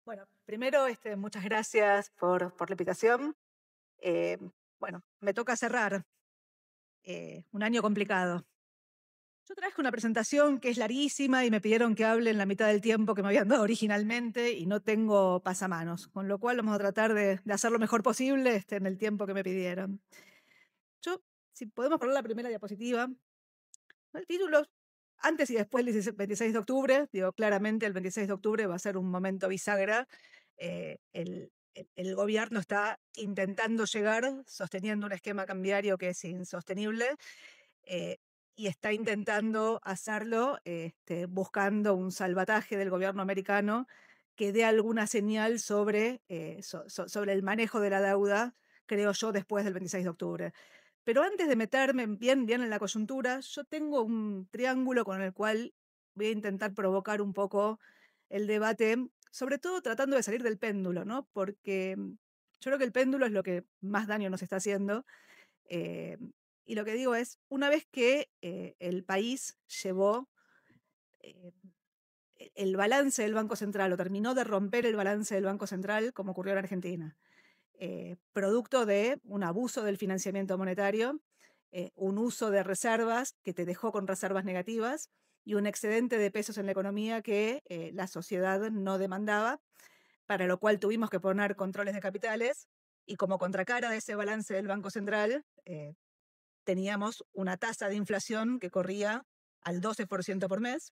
Bueno, primero, muchas gracias por la invitación. Eh, bueno, me toca cerrar un año complicado. Yo traje una presentación que es larguísima y me pidieron que hable en la mitad del tiempo que me habían dado originalmente y no tengo pasamanos, con lo cual vamos a tratar de hacer lo mejor posible en el tiempo que me pidieron. Yo, si podemos poner la primera diapositiva, el título, antes y después del 26 de octubre, digo, claramente el 26 de octubre va a ser un momento bisagra. El gobierno está intentando llegar sosteniendo un esquema cambiario que es insostenible, eh, y está intentando hacerlo buscando un salvataje del gobierno americano que dé alguna señal sobre el manejo de la deuda, creo yo, después del 26 de octubre. Pero antes de meterme bien en la coyuntura, yo tengo un triángulo con el cual voy a intentar provocar un poco el debate, sobre todo tratando de salir del péndulo, ¿no? Porque yo creo que el péndulo es lo que más daño nos está haciendo. eh, y lo que digo es, una vez que el país llevó eh, el balance del Banco Central o terminó de romper el balance del Banco Central, como ocurrió en Argentina, producto de un abuso del financiamiento monetario, un uso de reservas que te dejó con reservas negativas y un excedente de pesos en la economía que la sociedad no demandaba, para lo cual tuvimos que poner controles de capitales y como contracara de ese balance del Banco Central, teníamos una tasa de inflación que corría al 12% por mes,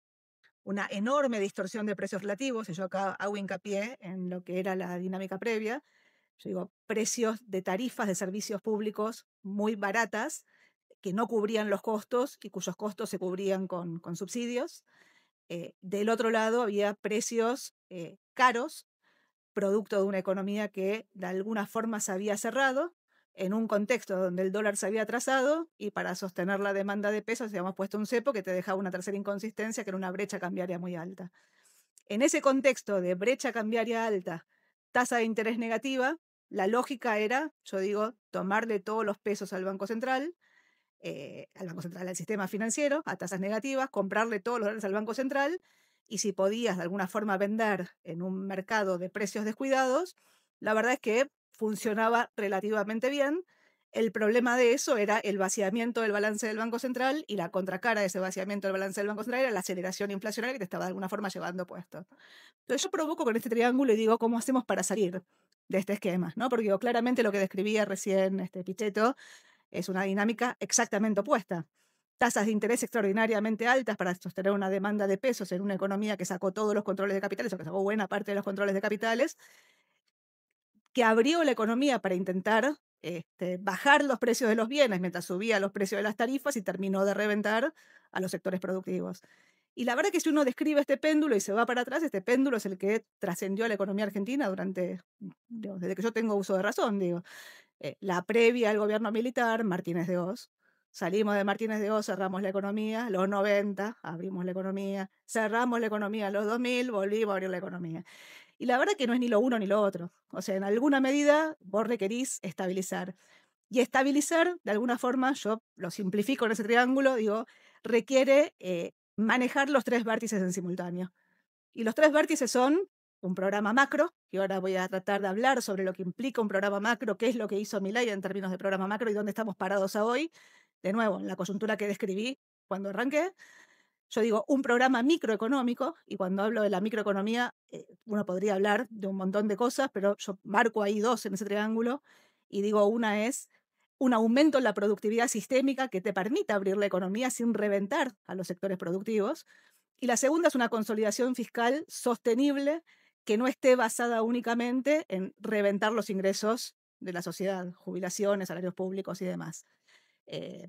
una enorme distorsión de precios relativos, y yo acá hago hincapié en lo que era la dinámica previa. Yo digo, precios de tarifas de servicios públicos muy baratas que no cubrían los costos y cuyos costos se cubrían con subsidios. Del otro lado había precios caros, producto de una economía que de alguna forma se había cerrado, en un contexto donde el dólar se había atrasado y para sostener la demanda de pesos habíamos puesto un cepo que te dejaba una tercera inconsistencia, que era una brecha cambiaria muy alta. En ese contexto de brecha cambiaria alta, tasa de interés negativa, la lógica era, yo digo, tomarle todos los pesos al Banco Central, al sistema financiero, a tasas negativas, comprarle todos los dólares al Banco Central, y si podías de alguna forma vender en un mercado de precios descuidados, la verdad es que funcionaba relativamente bien. El problema de eso era el vaciamiento del balance del Banco Central, y la contracara de ese vaciamiento del balance del Banco Central era la aceleración inflacionaria que te estaba de alguna forma llevando puesto. Entonces yo provoco con este triángulo y digo, ¿cómo hacemos para salir de este esquema? ¿No? Porque digo, claramente lo que describía recién Pichetto es una dinámica exactamente opuesta. Tasas de interés extraordinariamente altas para sostener una demanda de pesos en una economía que sacó todos los controles de capitales, o que sacó buena parte de los controles de capitales, que abrió la economía para intentar bajar los precios de los bienes mientras subía los precios de las tarifas y terminó de reventar a los sectores productivos. Y la verdad que si uno describe este péndulo y se va para atrás, este péndulo es el que trascendió a la economía argentina desde que yo tengo uso de razón, digo. La previa al gobierno militar, Martínez de Oz. Salimos de Martínez de Oz, cerramos la economía, los 90, abrimos la economía, cerramos la economía, los 2000, volvimos a abrir la economía. Y la verdad que no es ni lo uno ni lo otro. O sea, en alguna medida vos requerís estabilizar. Y estabilizar, de alguna forma, yo lo simplifico en ese triángulo, digo, requiere manejar los tres vértices en simultáneo. Y los tres vértices son un programa macro, que ahora voy a tratar de hablar sobre lo que implica un programa macro, qué es lo que hizo Milei en términos de programa macro y dónde estamos parados a hoy. De nuevo, en la coyuntura que describí cuando arranqué, yo digo un programa microeconómico, y cuando hablo de la microeconomía, uno podría hablar de un montón de cosas, pero yo marco ahí dos en ese triángulo y digo, una es un aumento en la productividad sistémica que te permita abrir la economía sin reventar a los sectores productivos. Y la segunda es una consolidación fiscal sostenible que no esté basada únicamente en reventar los ingresos de la sociedad, jubilaciones, salarios públicos y demás. Eh,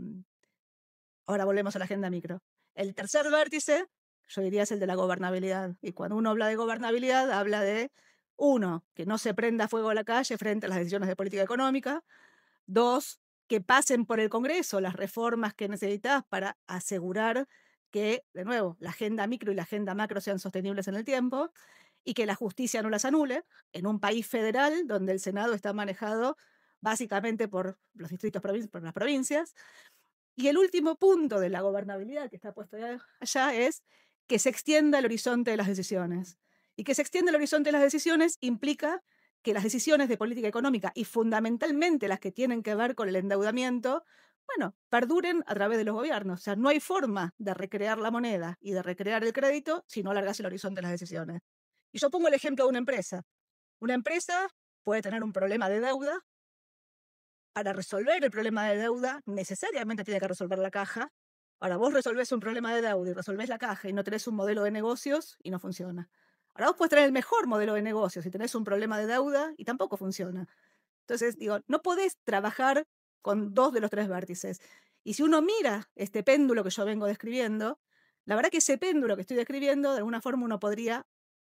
Ahora volvemos a la agenda micro. El tercer vértice, yo diría, es el de la gobernabilidad. Y cuando uno habla de gobernabilidad, habla de, uno, que no se prenda fuego a la calle frente a las decisiones de política económica. Dos, que pasen por el Congreso las reformas que necesitas para asegurar que, de nuevo, la agenda micro y la agenda macro sean sostenibles en el tiempo y que la justicia no las anule en un país federal donde el Senado está manejado básicamente por los distritos, por las provincias. Y el último punto de la gobernabilidad que está puesto allá es que se extienda el horizonte de las decisiones. Y que se extienda el horizonte de las decisiones implica que las decisiones de política económica y fundamentalmente las que tienen que ver con el endeudamiento, bueno, perduren a través de los gobiernos. O sea, no hay forma de recrear la moneda y de recrear el crédito si no alargas el horizonte de las decisiones. Y yo pongo el ejemplo de una empresa. Una empresa puede tener un problema de deuda. Para resolver el problema de deuda, necesariamente tiene que resolver la caja. Ahora, vos resolvés un problema de deuda y resolvés la caja y no tenés un modelo de negocios y no funciona. Ahora, vos podés tener el mejor modelo de negocios y tenés un problema de deuda y tampoco funciona. Entonces, digo, no podés trabajar con dos de los tres vértices. Y si uno mira este péndulo que yo vengo describiendo, la verdad que ese péndulo que estoy describiendo, de alguna forma uno podría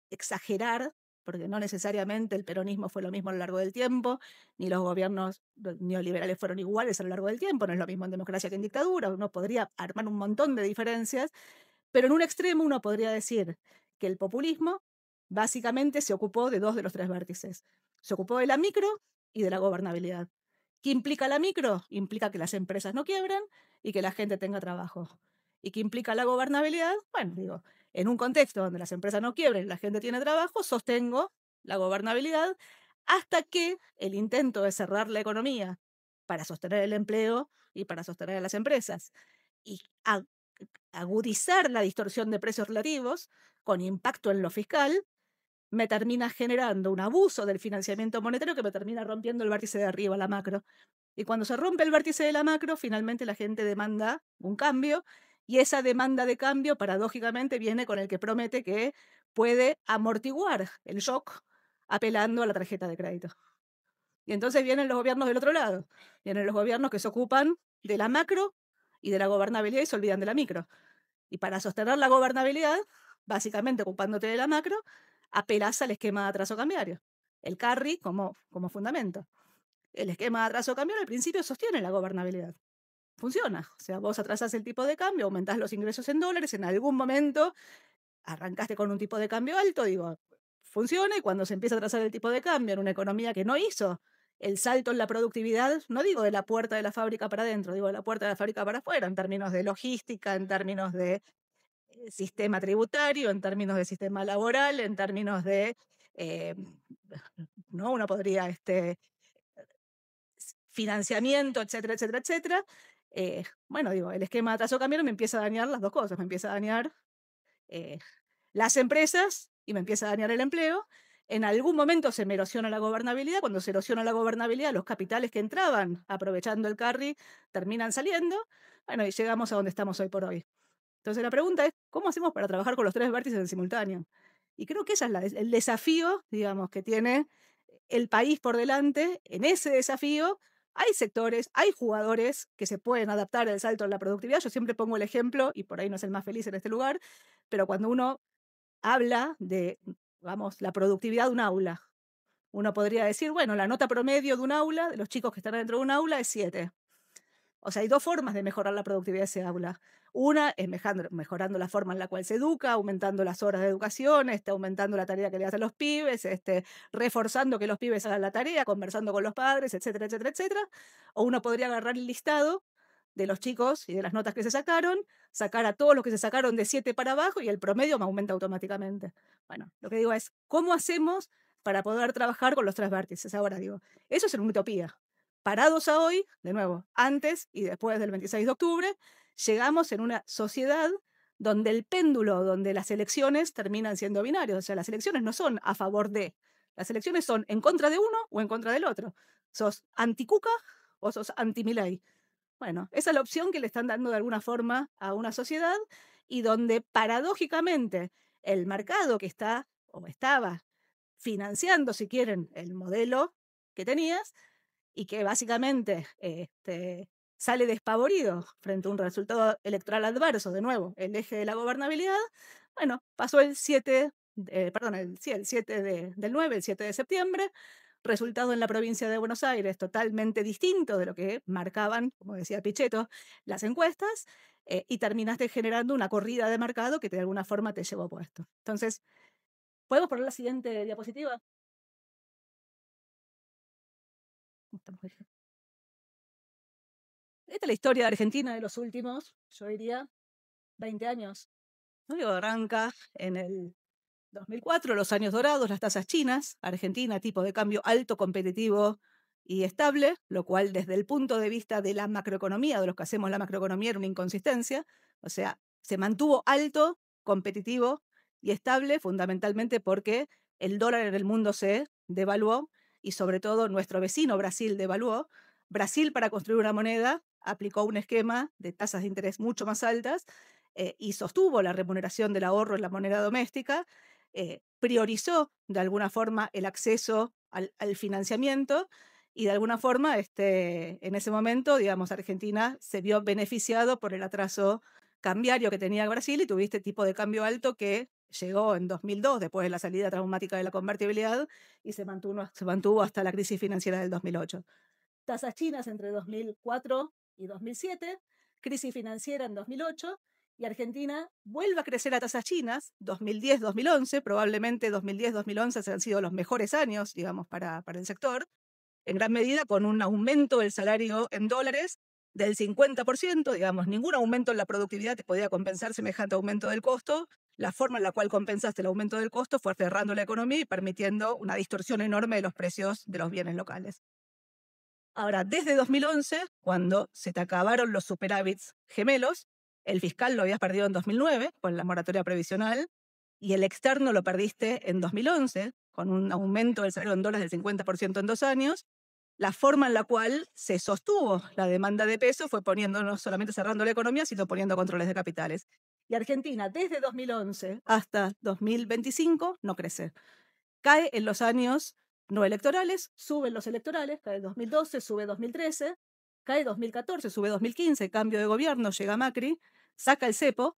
exagerar, porque no necesariamente el peronismo fue lo mismo a lo largo del tiempo, ni los gobiernos neoliberales fueron iguales a lo largo del tiempo, no es lo mismo en democracia que en dictadura, uno podría armar un montón de diferencias, pero en un extremo uno podría decir que el populismo básicamente se ocupó de dos de los tres vértices. Se ocupó de la micro y de la gobernabilidad. ¿Qué implica la micro? Implica que las empresas no quiebran y que la gente tenga trabajo. ¿Y qué implica la gobernabilidad? Bueno, digo, en un contexto donde las empresas no quiebren y la gente tiene trabajo, sostengo la gobernabilidad hasta que el intento de cerrar la economía para sostener el empleo y para sostener a las empresas y agudizar la distorsión de precios relativos con impacto en lo fiscal, me termina generando un abuso del financiamiento monetario que me termina rompiendo el vértice de arriba, la macro. Y cuando se rompe el vértice de la macro, finalmente la gente demanda un cambio y esa demanda de cambio, paradójicamente, viene con el que promete que puede amortiguar el shock apelando a la tarjeta de crédito. Y entonces vienen los gobiernos del otro lado. Vienen los gobiernos que se ocupan de la macro y de la gobernabilidad y se olvidan de la micro. Y para sostener la gobernabilidad, básicamente ocupándote de la macro, apelas al esquema de atraso cambiario, el carry como fundamento. El esquema de atraso cambiario al principio sostiene la gobernabilidad. Funciona. O sea, vos atrasás el tipo de cambio, aumentás los ingresos en dólares, en algún momento arrancaste con un tipo de cambio alto, digo, funciona y cuando se empieza a trazar el tipo de cambio en una economía que no hizo el salto en la productividad, no digo de la puerta de la fábrica para adentro, digo de la puerta de la fábrica para afuera, en términos de logística, en términos de sistema tributario, en términos de sistema laboral, en términos de, eh, ¿no? Uno podría, financiamiento, etcétera, etcétera, etcétera. Bueno, digo, el esquema de atraso cambiario me empieza a dañar las dos cosas, me empieza a dañar eh, las empresas y me empieza a dañar el empleo. En algún momento se me erosiona la gobernabilidad. Cuando se erosiona la gobernabilidad, los capitales que entraban aprovechando el carry terminan saliendo. Bueno, y llegamos a donde estamos hoy por hoy. Entonces la pregunta es, ¿cómo hacemos para trabajar con los tres vértices en simultáneo? Y creo que ese es el desafío, digamos, que tiene el país por delante. En ese desafío hay sectores, hay jugadores que se pueden adaptar al salto en la productividad. Yo siempre pongo el ejemplo, y por ahí no es el más feliz en este lugar, pero cuando uno habla de, vamos, la productividad de un aula, uno podría decir, bueno, la nota promedio de un aula, de los chicos que están dentro de un aula, es 7. O sea, hay dos formas de mejorar la productividad de ese aula. Una es mejorando la forma en la cual se educa, aumentando las horas de educación, aumentando la tarea que le hacen los pibes, reforzando que los pibes hagan la tarea, conversando con los padres, etcétera, etcétera, etcétera. O uno podría agarrar el listado de los chicos y de las notas que se sacaron, sacar a todos los que se sacaron de 7 para abajo y el promedio me aumenta automáticamente. Bueno, lo que digo es, ¿cómo hacemos para poder trabajar con los tres vértices? Ahora digo, eso es una utopía. Parados a hoy, de nuevo, antes y después del 26 de octubre, llegamos en una sociedad donde el péndulo, donde las elecciones terminan siendo binarios. O sea, las elecciones no son a favor de, las elecciones son en contra de uno o en contra del otro. ¿Sos anti-Cuca o sos anti-Milei? Bueno, esa es la opción que le están dando de alguna forma a una sociedad y donde paradójicamente el mercado que está o estaba financiando, si quieren, el modelo que tenías, y que básicamente sale despavorido frente a un resultado electoral adverso, de nuevo, el eje de la gobernabilidad, bueno, pasó el 7, perdón, el 7 del 9, el 7 de septiembre, resultado en la provincia de Buenos Aires totalmente distinto de lo que marcaban, como decía Pichetto, las encuestas, y terminaste generando una corrida de mercado que de alguna forma te llevó puesto. Entonces, ¿podemos poner la siguiente diapositiva? Esta es la historia de Argentina de los últimos, yo diría, 20 años. ¿No? Digo, arranca en el 2004, los años dorados, las tasas chinas, Argentina, tipo de cambio alto, competitivo y estable, lo cual desde el punto de vista de la macroeconomía, de los que hacemos la macroeconomía, era una inconsistencia. O sea, se mantuvo alto, competitivo y estable fundamentalmente porque el dólar en el mundo se devaluó y sobre todo nuestro vecino Brasil devaluó. Brasil, para construir una moneda, aplicó un esquema de tasas de interés mucho más altas y sostuvo la remuneración del ahorro en la moneda doméstica, priorizó de alguna forma el acceso al financiamiento y de alguna forma en ese momento, digamos, Argentina se vio beneficiado por el atraso cambiario que tenía Brasil y tuviste tipo de cambio alto que llegó en 2002, después de la salida traumática de la convertibilidad, y se mantuvo hasta la crisis financiera del 2008. Tasas chinas entre 2004 y 2007, crisis financiera en 2008, y Argentina vuelve a crecer a tasas chinas, 2010-2011, probablemente 2010-2011 han sido los mejores años, digamos, para el sector, en gran medida con un aumento del salario en dólares del 50%, digamos, ningún aumento en la productividad te podía compensar semejante aumento del costo. La forma en la cual compensaste el aumento del costo fue cerrando la economía y permitiendo una distorsión enorme de los precios de los bienes locales. Ahora, desde 2011, cuando se te acabaron los superávits gemelos, el fiscal lo habías perdido en 2009 con la moratoria previsional y el externo lo perdiste en 2011 con un aumento del salario en dólares del 50% en 2 años. La forma en la cual se sostuvo la demanda de peso fue poniendo, no solamente cerrando la economía, sino poniendo controles de capitales. Y Argentina, desde 2011 hasta 2025, no crece. Cae en los años no electorales, sube en los electorales, cae 2012, sube 2013, cae 2014, sube 2015, cambio de gobierno, llega Macri, saca el cepo,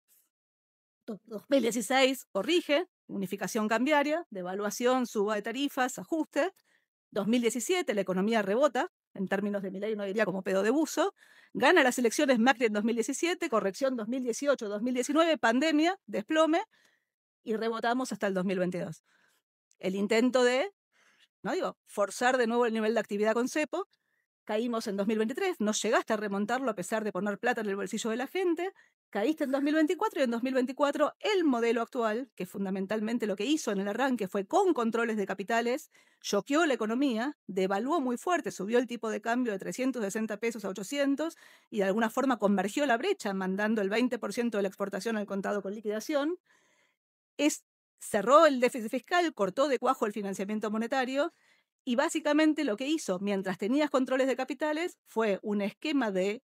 2016 corrige, unificación cambiaria, devaluación, suba de tarifas, ajuste, 2017 la economía rebota, en términos de Milei no diría como pedo de buzo, gana las elecciones Macri en 2017, corrección 2018-2019, pandemia, desplome, y rebotamos hasta el 2022. El intento de, no digo, forzar de nuevo el nivel de actividad con cepo, caímos en 2023, no llegaste a remontarlo a pesar de poner plata en el bolsillo de la gente, caíste en 2024 y en 2024 el modelo actual, que fundamentalmente lo que hizo en el arranque fue con controles de capitales, choqueó la economía, devaluó muy fuerte, subió el tipo de cambio de 360 pesos a 800 y de alguna forma convergió la brecha, mandando el 20% de la exportación al contado con liquidación, cerró el déficit fiscal, cortó de cuajo el financiamiento monetario y básicamente lo que hizo mientras tenías controles de capitales fue un esquema de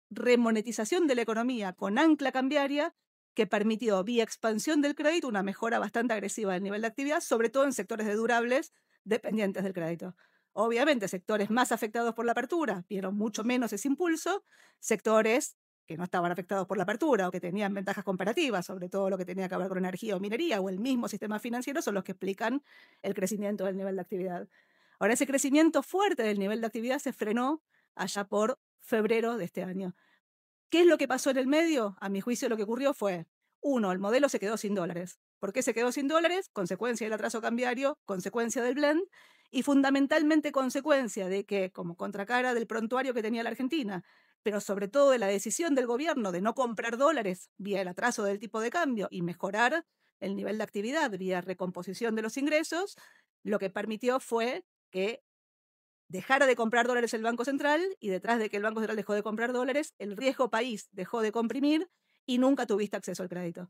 remonetización de la economía con ancla cambiaria que permitió vía expansión del crédito una mejora bastante agresiva del nivel de actividad, sobre todo en sectores de durables dependientes del crédito. Obviamente, sectores más afectados por la apertura vieron mucho menos ese impulso, sectores que no estaban afectados por la apertura o que tenían ventajas comparativas, sobre todo lo que tenía que ver con energía o minería o el mismo sistema financiero, son los que explican el crecimiento del nivel de actividad. Ahora, ese crecimiento fuerte del nivel de actividad se frenó allá por febrero de este año. ¿Qué es lo que pasó en el medio? A mi juicio lo que ocurrió fue, uno, el modelo se quedó sin dólares. ¿Por qué se quedó sin dólares? Consecuencia del atraso cambiario, consecuencia del blend y fundamentalmente consecuencia de que, como contracara del prontuario que tenía la Argentina, pero sobre todo de la decisión del gobierno de no comprar dólares vía el atraso del tipo de cambio y mejorar el nivel de actividad vía recomposición de los ingresos, lo que permitió fue que dejara de comprar dólares el Banco Central y detrás de que el Banco Central dejó de comprar dólares, el riesgo país dejó de comprimir y nunca tuviste acceso al crédito.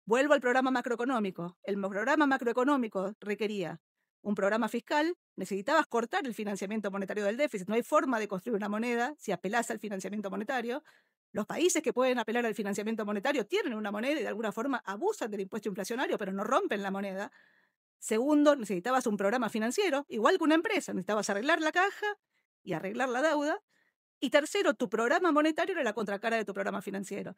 Vuelvo al programa macroeconómico. El programa macroeconómico requería un programa fiscal, necesitabas cortar el financiamiento monetario del déficit. No hay forma de construir una moneda si apelás al financiamiento monetario. Los países que pueden apelar al financiamiento monetario tienen una moneda y de alguna forma abusan del impuesto inflacionario, pero no rompen la moneda. Segundo, necesitabas un programa financiero, igual que una empresa, necesitabas arreglar la caja y arreglar la deuda. Y tercero, tu programa monetario era la contracara de tu programa financiero.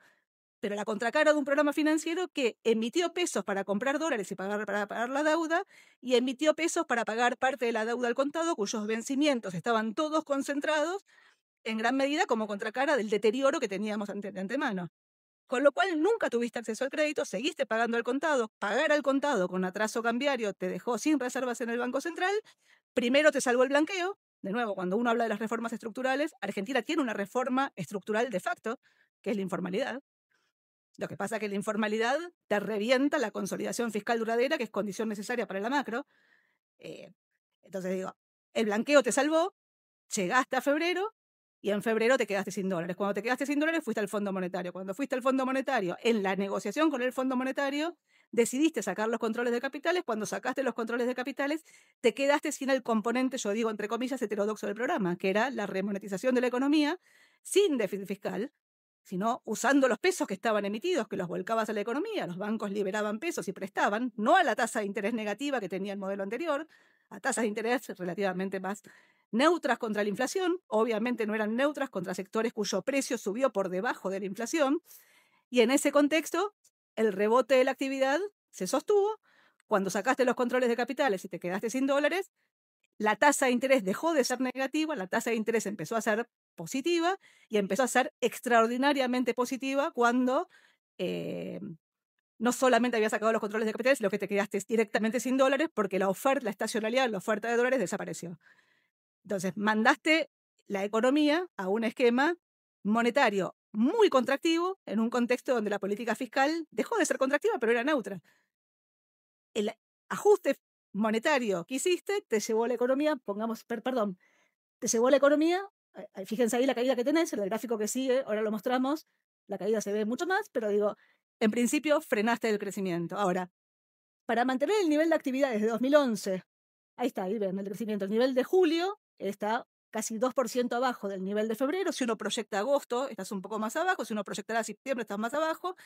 Pero la contracara de un programa financiero que emitió pesos para comprar dólares y para pagar la deuda, y emitió pesos para pagar parte de la deuda al contado, cuyos vencimientos estaban todos concentrados en gran medida como contracara del deterioro que teníamos de antemano. Con lo cual nunca tuviste acceso al crédito, seguiste pagando al contado. Pagar al contado con atraso cambiario te dejó sin reservas en el Banco Central. Primero te salvó el blanqueo. De nuevo, cuando uno habla de las reformas estructurales, Argentina tiene una reforma estructural de facto, que es la informalidad. Lo que pasa es que la informalidad te revienta la consolidación fiscal duradera, que es condición necesaria para la macro. Entonces digo, el blanqueo te salvó, llegaste a febrero y en febrero te quedaste sin dólares. Cuando te quedaste sin dólares fuiste al Fondo Monetario. Cuando fuiste al Fondo Monetario, en la negociación con el Fondo Monetario, decidiste sacar los controles de capitales. Cuando sacaste los controles de capitales, te quedaste sin el componente, yo digo entre comillas, heterodoxo del programa, que era la remonetización de la economía sin déficit fiscal, sino usando los pesos que estaban emitidos, que los volcabas a la economía. Los bancos liberaban pesos y prestaban, no a la tasa de interés negativa que tenía el modelo anterior, a tasas de interés relativamente más neutras contra la inflación. Obviamente no eran neutras contra sectores cuyo precio subió por debajo de la inflación. Y en ese contexto, el rebote de la actividad se sostuvo. Cuando sacaste los controles de capitales y te quedaste sin dólares, la tasa de interés dejó de ser negativa, la tasa de interés empezó a ser positiva y empezó a ser extraordinariamente positiva cuando no solamente había sacado los controles de capitales, sino que te quedaste directamente sin dólares porque la estacionalidad, la oferta de dólares desapareció. Entonces, mandaste la economía a un esquema monetario muy contractivo en un contexto donde la política fiscal dejó de ser contractiva, pero era neutra. El ajuste monetario que hiciste te llevó a la economía, te llevó a la economía, fíjense ahí la caída que tenés, en el gráfico que sigue, ahora lo mostramos, la caída se ve mucho más, pero digo, en principio frenaste el crecimiento. Ahora, para mantener el nivel de actividad desde 2011, ahí está, ahí ven el crecimiento, el nivel de julio está casi 2% abajo del nivel de febrero. Si uno proyecta agosto, estás un poco más abajo. Si uno proyectará septiembre, estás más abajo.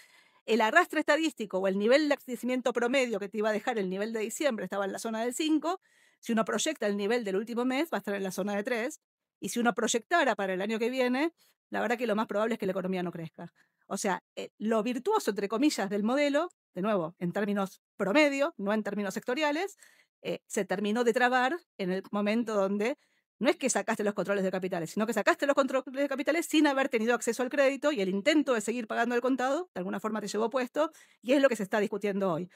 El arrastre estadístico o el nivel de crecimiento promedio que te iba a dejar el nivel de diciembre estaba en la zona del 5. Si uno proyecta el nivel del último mes, va a estar en la zona de 3. Y si uno proyectara para el año que viene, la verdad que lo más probable es que la economía no crezca. O sea, lo virtuoso, entre comillas, del modelo, de nuevo, en términos promedio, no en términos sectoriales, se terminó de trabar en el momento donde no es que sacaste los controles de capitales, sino que sacaste los controles de capitales sin haber tenido acceso al crédito y el intento de seguir pagando al contado, de alguna forma te llevó puesto, y es lo que se está discutiendo hoy.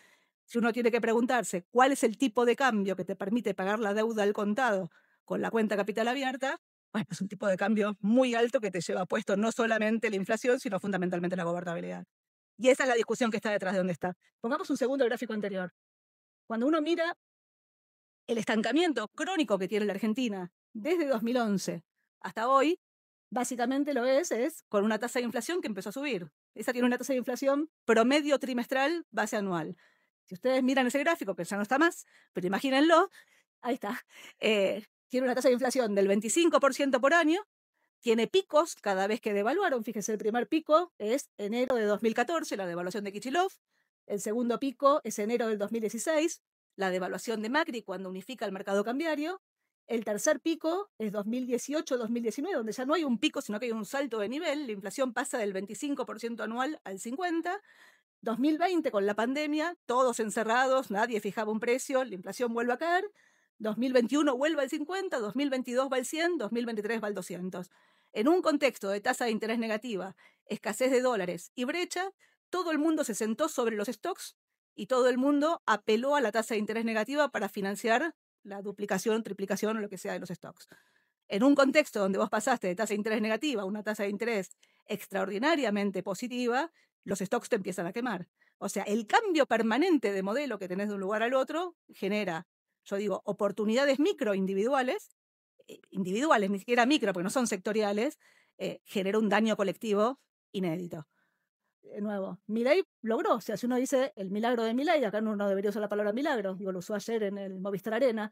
Si uno tiene que preguntarse cuál es el tipo de cambio que te permite pagar la deuda al contado con la cuenta capital abierta, bueno, es un tipo de cambio muy alto que te lleva puesto no solamente la inflación, sino fundamentalmente la gobernabilidad. Y esa es la discusión que está detrás de donde está. Pongamos un segundo gráfico anterior. Cuando uno mira el estancamiento crónico que tiene la Argentina desde 2011 hasta hoy, básicamente lo es con una tasa de inflación que empezó a subir. Esa tiene una tasa de inflación promedio trimestral base anual. Si ustedes miran ese gráfico, que ya no está más, pero imagínenlo, ahí está. Tiene una tasa de inflación del 25% por año, tiene picos cada vez que devaluaron. Fíjense, el primer pico es enero de 2014, la devaluación de Kichilov. El segundo pico es enero del 2016, la devaluación de Macri cuando unifica el mercado cambiario. El tercer pico es 2018-2019, donde ya no hay un pico, sino que hay un salto de nivel. La inflación pasa del 25% anual al 50%. 2020 con la pandemia, todos encerrados, nadie fijaba un precio, la inflación vuelve a caer. 2021 vuelve al 50, 2022 va al 100, 2023 va al 200. En un contexto de tasa de interés negativa, escasez de dólares y brecha, todo el mundo se sentó sobre los stocks y todo el mundo apeló a la tasa de interés negativa para financiar la duplicación, triplicación o lo que sea de los stocks. En un contexto donde vos pasaste de tasa de interés negativa a una tasa de interés extraordinariamente positiva, los stocks te empiezan a quemar. O sea, el cambio permanente de modelo que tenés de un lugar al otro genera, yo digo, oportunidades micro individuales, ni siquiera micro, porque no son sectoriales, genera un daño colectivo inédito. De nuevo, Milei logró, o sea, si uno dice el milagro de Milei, acá no debería usar la palabra milagro, digo, lo usó ayer en el Movistar Arena,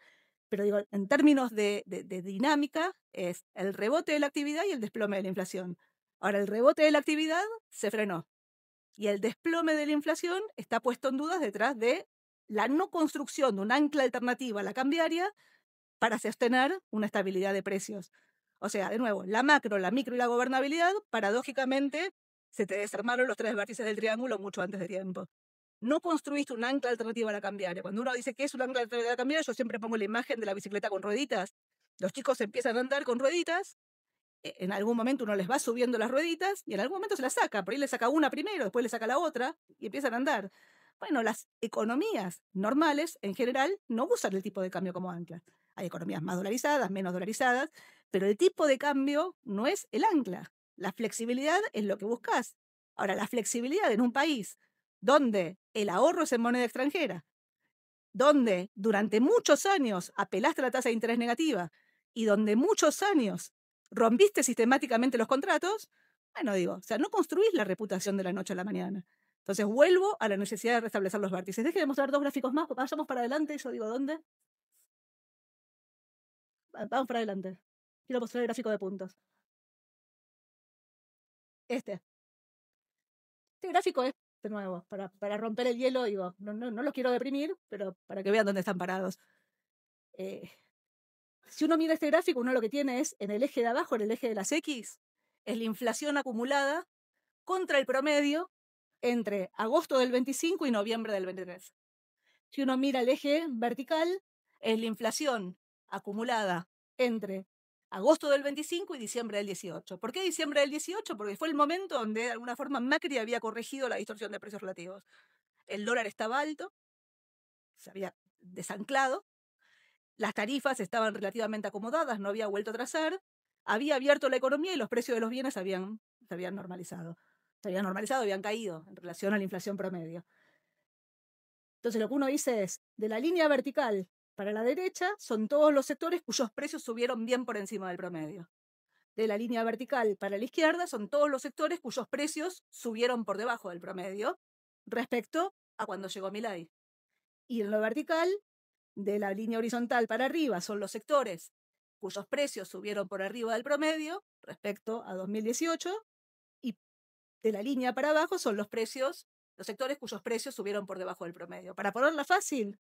pero digo, en términos de dinámica, es el rebote de la actividad y el desplome de la inflación. Ahora, el rebote de la actividad se frenó y el desplome de la inflación está puesto en dudas detrás de la no construcción de un ancla alternativa a la cambiaria para sostener una estabilidad de precios. O sea, de nuevo, la macro, la micro y la gobernabilidad, paradójicamente, se te desarmaron los tres vértices del triángulo mucho antes de tiempo. No construiste un ancla alternativa a la cambiaria. Cuando uno dice que es un ancla alternativa a la cambiaria, yo siempre pongo la imagen de la bicicleta con rueditas. Los chicos empiezan a andar con rueditas, en algún momento uno les va subiendo las rueditas y en algún momento se las saca. Por ahí le saca una primero, después le saca la otra y empiezan a andar. Bueno, las economías normales, en general, no usan el tipo de cambio como ancla. Hay economías más dolarizadas, menos dolarizadas, pero el tipo de cambio no es el ancla. La flexibilidad es lo que buscas. Ahora, la flexibilidad en un país donde el ahorro es en moneda extranjera, donde durante muchos años apelaste a la tasa de interés negativa y donde muchos años rompiste sistemáticamente los contratos, bueno, digo, o sea, no construís la reputación de la noche a la mañana. Entonces vuelvo a la necesidad de restablecer los vértices. Déjenme mostrar 2 gráficos más, vayamos para adelante, yo digo, ¿dónde? Vamos para adelante. Quiero mostrar el gráfico de puntos. Este gráfico es, de nuevo, para romper el hielo, digo, no los quiero deprimir, pero para que vean dónde están parados. Si uno mira este gráfico, uno lo que tiene es, en el eje de abajo, en el eje de las X, es la inflación acumulada contra el promedio entre agosto del 25 y noviembre del 23. Si uno mira el eje vertical, es la inflación acumulada entre agosto del 25 y diciembre del 18. ¿Por qué diciembre del 18? Porque fue el momento donde de alguna forma Macri había corregido la distorsión de precios relativos. El dólar estaba alto, se había desanclado, las tarifas estaban relativamente acomodadas, no había vuelto a trazar, había abierto la economía y los precios de los bienes se habían normalizado. Se habían normalizado, habían caído en relación a la inflación promedio. Entonces lo que uno dice es, de la línea vertical para la derecha son todos los sectores cuyos precios subieron bien por encima del promedio. De la línea vertical para la izquierda son todos los sectores cuyos precios subieron por debajo del promedio respecto a cuando llegó Milei. Y en lo vertical, de la línea horizontal para arriba son los sectores cuyos precios subieron por arriba del promedio respecto a 2018, y de la línea para abajo son los sectores cuyos precios subieron por debajo del promedio. Para ponerla fácil,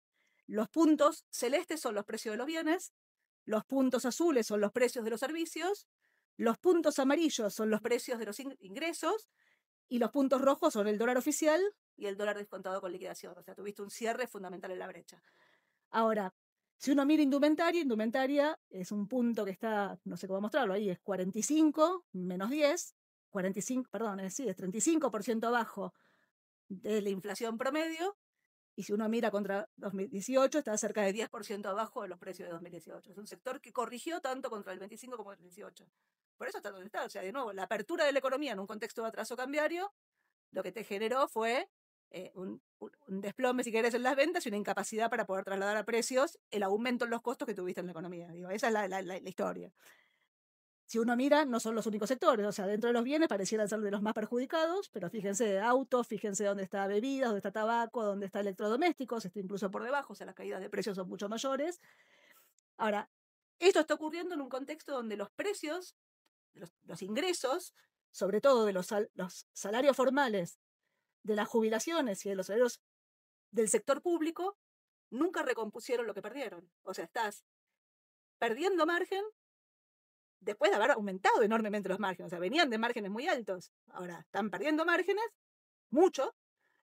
los puntos celestes son los precios de los bienes, los puntos azules son los precios de los servicios, los puntos amarillos son los precios de los ingresos y los puntos rojos son el dólar oficial y el dólar descontado con liquidación. O sea, tuviste un cierre fundamental en la brecha. Ahora, si uno mira indumentaria es un punto que está, no sé cómo mostrarlo, ahí es 45 menos 10, 45, perdón, es 35% abajo de la inflación promedio, y si uno mira contra 2018 está cerca de 10% abajo de los precios de 2018. Es un sector que corrigió tanto contra el 25 como el 18. Por eso está donde está. O sea, de nuevo, la apertura de la economía en un contexto de atraso cambiario, lo que te generó fue un desplome, si querés, en las ventas y una incapacidad para poder trasladar a precios el aumento en los costos que tuviste en la economía. Digo, esa es la historia. Si uno mira, no son los únicos sectores, o sea, dentro de los bienes parecieran ser de los más perjudicados, pero fíjense autos, fíjense dónde está bebidas, dónde está tabaco, dónde está electrodomésticos, está incluso por debajo, o sea, las caídas de precios son mucho mayores. Ahora, esto está ocurriendo en un contexto donde los precios, los ingresos, sobre todo de los salarios formales, de las jubilaciones y de los salarios del sector público, nunca recompusieron lo que perdieron. O sea, estás perdiendo margen después de haber aumentado enormemente los márgenes. O sea, venían de márgenes muy altos. Ahora están perdiendo márgenes, mucho,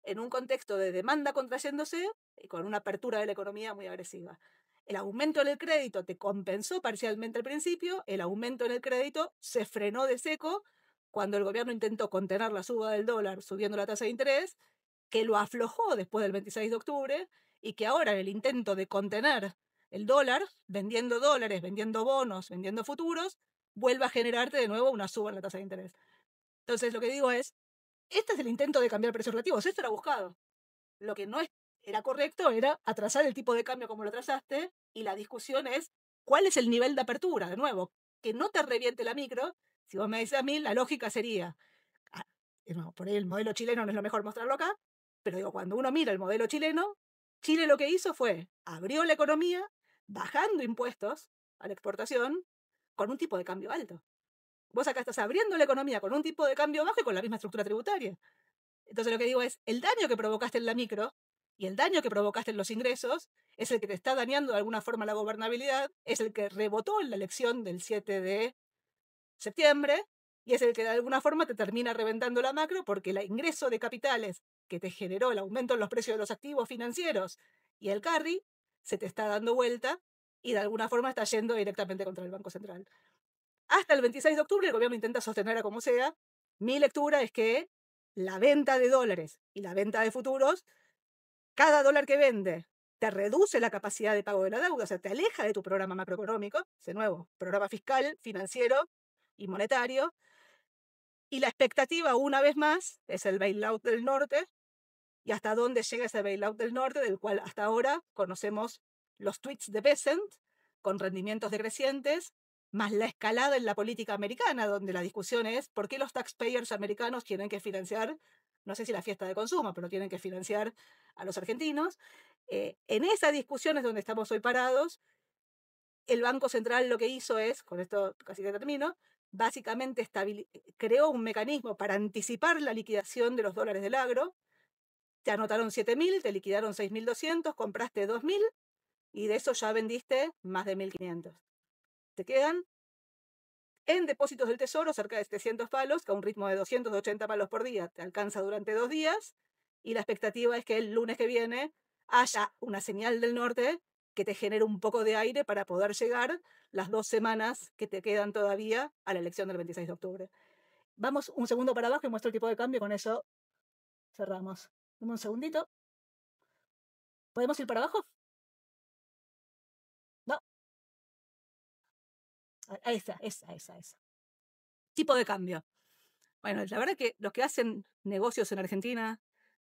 en un contexto de demanda contrayéndose y con una apertura de la economía muy agresiva. El aumento en el crédito te compensó parcialmente al principio, el aumento en el crédito se frenó de seco cuando el gobierno intentó contener la suba del dólar subiendo la tasa de interés, que lo aflojó después del 26 de octubre y que ahora en el intento de contener el dólar, vendiendo dólares, vendiendo bonos, vendiendo futuros, vuelve a generarte de nuevo una suba en la tasa de interés. Entonces, lo que digo es, este es el intento de cambiar precios relativos, esto era buscado. Lo que no era correcto era atrasar el tipo de cambio como lo atrasaste, y la discusión es cuál es el nivel de apertura, de nuevo, que no te reviente la micro. Si vos me decís a mí, la lógica sería, por ahí el modelo chileno no es lo mejor mostrarlo acá, pero digo, cuando uno mira el modelo chileno, Chile lo que hizo fue, abrió la economía, bajando impuestos a la exportación, con un tipo de cambio alto. Vos acá estás abriendo la economía con un tipo de cambio bajo y con la misma estructura tributaria. Entonces lo que digo es, el daño que provocaste en la micro y el daño que provocaste en los ingresos es el que te está dañando de alguna forma la gobernabilidad, es el que rebotó en la elección del 7 de septiembre y es el que de alguna forma te termina reventando la macro, porque el ingreso de capitales que te generó el aumento en los precios de los activos financieros y el carry se te está dando vuelta y de alguna forma está yendo directamente contra el Banco Central. Hasta el 26 de octubre el gobierno intenta sostenerla como sea. Mi lectura es que la venta de dólares y la venta de futuros, cada dólar que vende te reduce la capacidad de pago de la deuda, o sea, te aleja de tu programa macroeconómico, de nuevo, programa fiscal, financiero y monetario, Y la expectativa, una vez más, es el bailout del norte, y hasta dónde llega ese bailout del norte, del cual hasta ahora conocemos los tweets de Bessent, con rendimientos decrecientes, más la escalada en la política americana, donde la discusión es por qué los taxpayers americanos tienen que financiar, no sé si la fiesta de consumo, pero tienen que financiar a los argentinos. En esa discusión es donde estamos hoy parados. El Banco Central lo que hizo es, con esto casi que termino, básicamente creó un mecanismo para anticipar la liquidación de los dólares del agro. Te anotaron 7.000, te liquidaron 6.200, compraste 2.000 y de eso ya vendiste más de 1.500. Te quedan en depósitos del tesoro cerca de 700 palos, que a un ritmo de 280 palos por día te alcanza durante 2 días, y la expectativa es que el lunes que viene haya una señal del norte que te genere un poco de aire para poder llegar las 2 semanas que te quedan todavía a la elección del 26 de octubre. Vamos un segundo para abajo y muestro el tipo de cambio, con eso cerramos. Dame un segundito. ¿Podemos ir para abajo? No. Ahí está, esa. Tipo de cambio. Bueno, la verdad que los que hacen negocios en Argentina,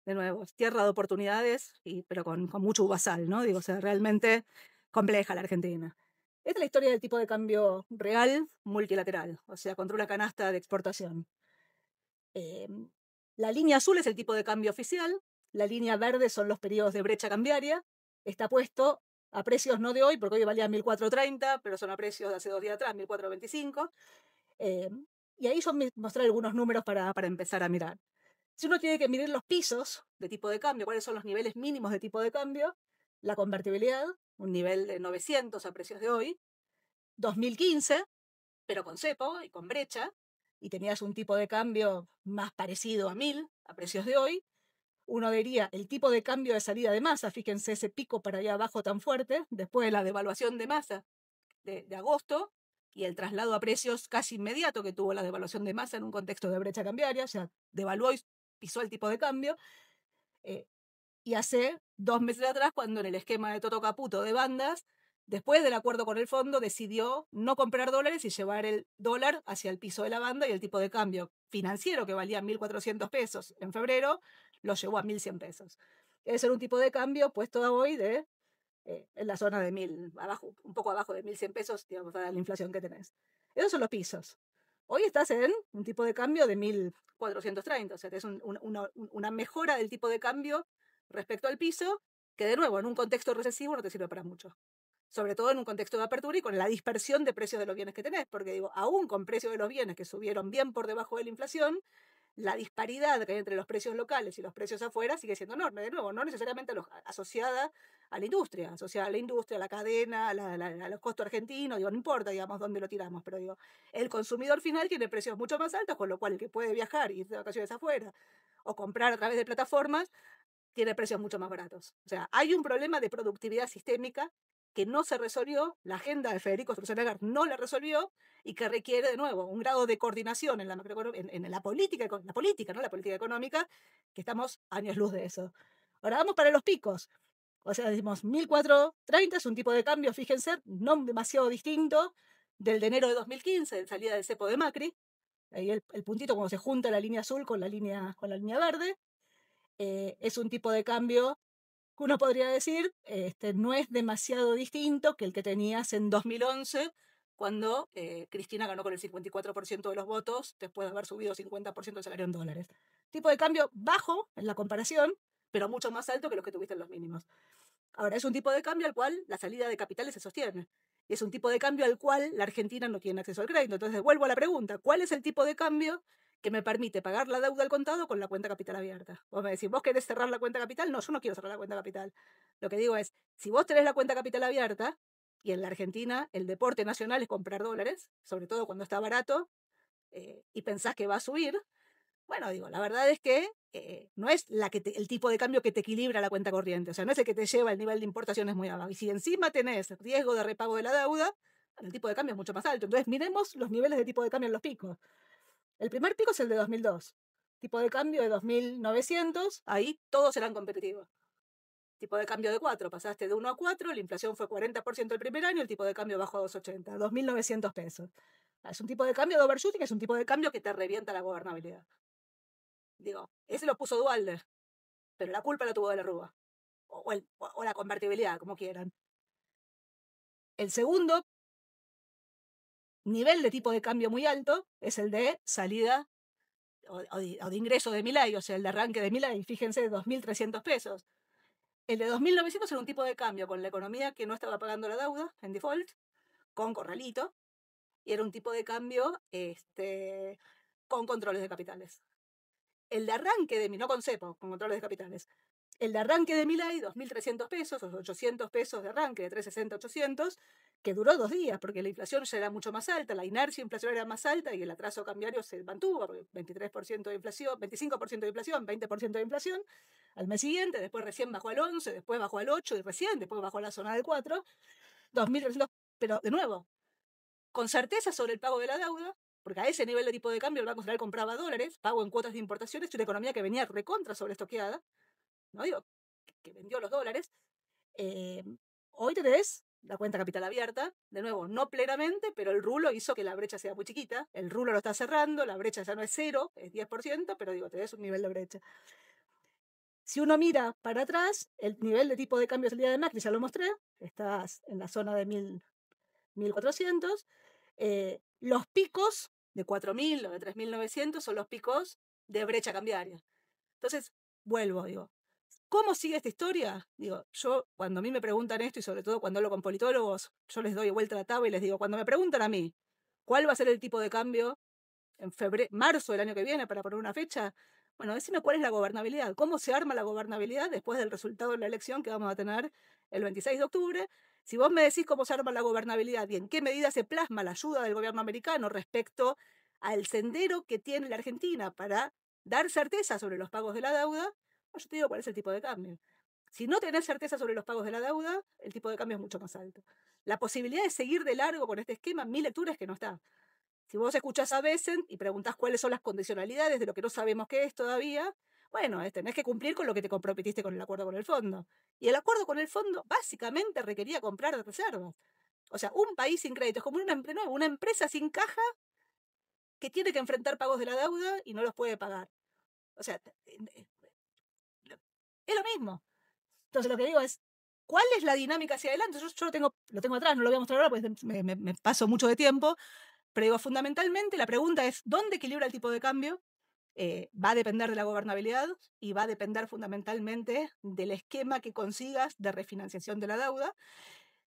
de nuevo, es tierra de oportunidades, pero con mucho uvasal, ¿no? Digo, o sea, realmente compleja la Argentina. Esta es la historia del tipo de cambio real multilateral, o sea, contra una canasta de exportación. La línea azul es el tipo de cambio oficial, la línea verde son los periodos de brecha cambiaria, está puesto a precios no de hoy, porque hoy valía 1.430, pero son a precios de hace 2 días atrás, 1.425. Y ahí yo mostré algunos números para empezar a mirar. Si uno tiene que medir los pisos de tipo de cambio, cuáles son los niveles mínimos de tipo de cambio, la convertibilidad, un nivel de 900 a precios de hoy, 2015, pero con cepo y con brecha, y tenías un tipo de cambio más parecido a 1.000 a precios de hoy, uno diría el tipo de cambio de salida de masa, fíjense ese pico para allá abajo tan fuerte, después de la devaluación de masa de agosto, y el traslado a precios casi inmediato que tuvo la devaluación de masa en un contexto de brecha cambiaria, o sea, devaluó y pisó el tipo de cambio. Y hace 2 meses atrás, cuando en el esquema de Toto Caputo de bandas, después del acuerdo con el fondo, decidió no comprar dólares y llevar el dólar hacia el piso de la banda, y el tipo de cambio financiero, que valía 1.400 pesos en febrero, lo llevó a 1.100 pesos. Ese era un tipo de cambio puesto a hoy en la zona de 1.000, abajo, un poco abajo de 1.100 pesos, digamos, para la inflación que tenés. Esos son los pisos. Hoy estás en un tipo de cambio de 1.430, o sea, es una mejora del tipo de cambio respecto al piso, que de nuevo, en un contexto recesivo no te sirve para mucho. Sobre todo en un contexto de apertura y con la dispersión de precios de los bienes que tenés, porque digo, aún con precios de los bienes que subieron bien por debajo de la inflación, la disparidad que hay entre los precios locales y los precios afuera sigue siendo enorme. De nuevo, no necesariamente asociada a la industria, asociada a la industria, a la cadena, a los costos argentinos, digo, no importa, digamos, dónde lo tiramos, pero digo, el consumidor final tiene precios mucho más altos, con lo cual el que puede viajar y ir de vacaciones afuera o comprar a través de plataformas tiene precios mucho más baratos. O sea, hay un problema de productividad sistémica que no se resolvió, la agenda de Federico Sturzenegger no la resolvió, y que requiere, de nuevo, un grado de coordinación en la política, ¿no? La política económica, que estamos años luz de eso. Ahora vamos para los picos. O sea, decimos 1.430 es un tipo de cambio, fíjense, no demasiado distinto del de enero de 2015, de salida del cepo de Macri. Ahí el puntito cuando se junta la línea azul con la línea verde. Es un tipo de cambio que uno podría decir no es demasiado distinto que el que tenías en 2011, cuando Cristina ganó con el 54% de los votos, después de haber subido 50% el salario en dólares. Tipo de cambio bajo en la comparación, pero mucho más alto que los que tuviste en los mínimos. Ahora, es un tipo de cambio al cual la salida de capitales se sostiene. Y es un tipo de cambio al cual la Argentina no tiene acceso al crédito. Entonces, vuelvo a la pregunta, ¿cuál es el tipo de cambio que me permite pagar la deuda al contado con la cuenta capital abierta? Vos me decís, ¿vos querés cerrar la cuenta capital? No, yo no quiero cerrar la cuenta capital. Lo que digo es, si vos tenés la cuenta capital abierta, y en la Argentina el deporte nacional es comprar dólares, sobre todo cuando está barato, y pensás que va a subir, bueno, digo, la verdad es que no es el tipo de cambio que te equilibra la cuenta corriente, o sea, no es el que te lleva el nivel de importaciones muy abajo. Y si encima tenés riesgo de repago de la deuda, el tipo de cambio es mucho más alto. Entonces, miremos los niveles de tipo de cambio en los picos. El primer pico es el de 2002. Tipo de cambio de 2.900, ahí todos eran competitivos. Tipo de cambio de 4, pasaste de 1 a 4, la inflación fue 40% el primer año, el tipo de cambio bajó a 2.80, 2.900 pesos. Es un tipo de cambio de overshooting, es un tipo de cambio que te revienta la gobernabilidad. Digo, ese lo puso Duhalde, pero la culpa la tuvo de la Rúa. O la convertibilidad, como quieran. El segundo nivel de tipo de cambio muy alto es el de salida o de ingreso de Milei, o sea, el de arranque de Milei. Fíjense, 2.300 pesos. El de 2.900 era un tipo de cambio con la economía que no estaba pagando la deuda en default, con corralito, y era un tipo de cambio con controles de capitales. El de arranque de no con cepo, con controles de capitales. El de arranque de Milei, 2.300 pesos, o 800 pesos de arranque, de 360 a 800, que duró 2 días, porque la inflación ya era mucho más alta, la inercia inflacionaria era más alta y el atraso cambiario se mantuvo, porque 23% de inflación, 25% de inflación, 20% de inflación, al mes siguiente, después recién bajó al 11, después bajó al 8 y recién, después bajó a la zona del 4, 2.300, pero de nuevo, con certeza sobre el pago de la deuda, porque a ese nivel de tipo de cambio el Banco Central compraba dólares, pago en cuotas de importaciones, y una economía que venía recontra sobre estoqueada, no digo que vendió los dólares. Hoy tenés la cuenta capital abierta, de nuevo, no plenamente, pero el rulo hizo que la brecha sea muy chiquita. El rulo lo está cerrando, la brecha ya no es 0, es 10%, pero digo, tenés un nivel de brecha. Si uno mira para atrás, el nivel de tipo de cambio de salida de Macri, ya lo mostré, estás en la zona de 1.400. Los picos de 4.000 o de 3.900 son los picos de brecha cambiaria. Entonces, vuelvo, digo, ¿cómo sigue esta historia? Digo, yo cuando a mí me preguntan esto, y sobre todo cuando hablo con politólogos, yo les doy vuelta a la tabla y les digo, cuando me preguntan a mí, ¿cuál va a ser el tipo de cambio en marzo del año que viene, para poner una fecha? Bueno, decime cuál es la gobernabilidad, cómo se arma la gobernabilidad después del resultado de la elección que vamos a tener el 26 de octubre. Si vos me decís cómo se arma la gobernabilidad y en qué medida se plasma la ayuda del gobierno americano respecto al sendero que tiene la Argentina para dar certeza sobre los pagos de la deuda, yo te digo cuál es el tipo de cambio. Si no tenés certeza sobre los pagos de la deuda, el tipo de cambio es mucho más alto. La posibilidad de seguir de largo con este esquema, mi lectura es que no está. Si vos escuchás a Bessent y preguntás cuáles son las condicionalidades de lo que no sabemos qué es todavía, bueno, tenés que cumplir con lo que te comprometiste con el acuerdo con el fondo. Y el acuerdo con el fondo básicamente requería comprar reservas. O sea, un país sin crédito es como una empresa sin caja que tiene que enfrentar pagos de la deuda y no los puede pagar. O sea, es lo mismo. Entonces lo que digo es, ¿cuál es la dinámica hacia adelante? Yo lo tengo atrás, no lo voy a mostrar ahora porque me paso mucho de tiempo, pero digo, fundamentalmente la pregunta es, ¿dónde equilibra el tipo de cambio? Va a depender de la gobernabilidad y va a depender fundamentalmente del esquema que consigas de refinanciación de la deuda.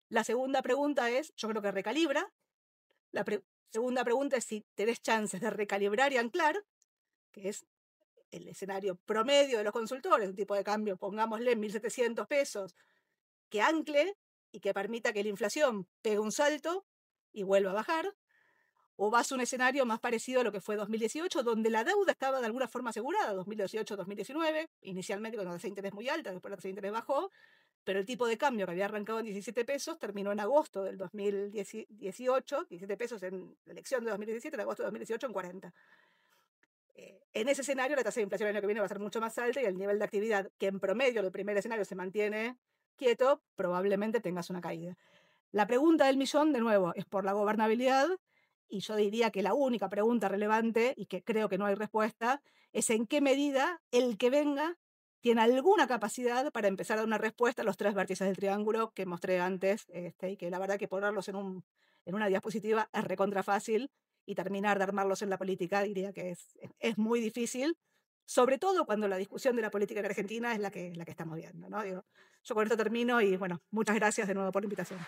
La segunda pregunta es, yo creo que recalibra. La segunda pregunta es si tenés chances de recalibrar y anclar, que es el escenario promedio de los consultores, un tipo de cambio, pongámosle 1.700 pesos, que ancle y que permita que la inflación pegue un salto y vuelva a bajar. O vas a un escenario más parecido a lo que fue 2018, donde la deuda estaba de alguna forma asegurada, 2018-2019, inicialmente con la tasa de interés muy alta, después la tasa de interés bajó, pero el tipo de cambio que había arrancado en 17 pesos terminó en agosto del 2018, 17 pesos en la elección de 2017, en agosto de 2018 en 40. En ese escenario la tasa de inflación el año que viene va a ser mucho más alta y el nivel de actividad, que en promedio el primer escenario se mantiene quieto, probablemente tengas una caída. La pregunta del millón, de nuevo, es por la gobernabilidad, y yo diría que la única pregunta relevante, y que creo que no hay respuesta, es en qué medida el que venga tiene alguna capacidad para empezar a dar una respuesta a los 3 vértices del triángulo que mostré antes, y que la verdad que ponerlos en una diapositiva es recontra fácil, y terminar de armarlos en la política diría que es muy difícil, sobre todo cuando la discusión de la política en Argentina es la que estamos viendo, ¿no? Digo, yo con esto termino y bueno, muchas gracias de nuevo por la invitación.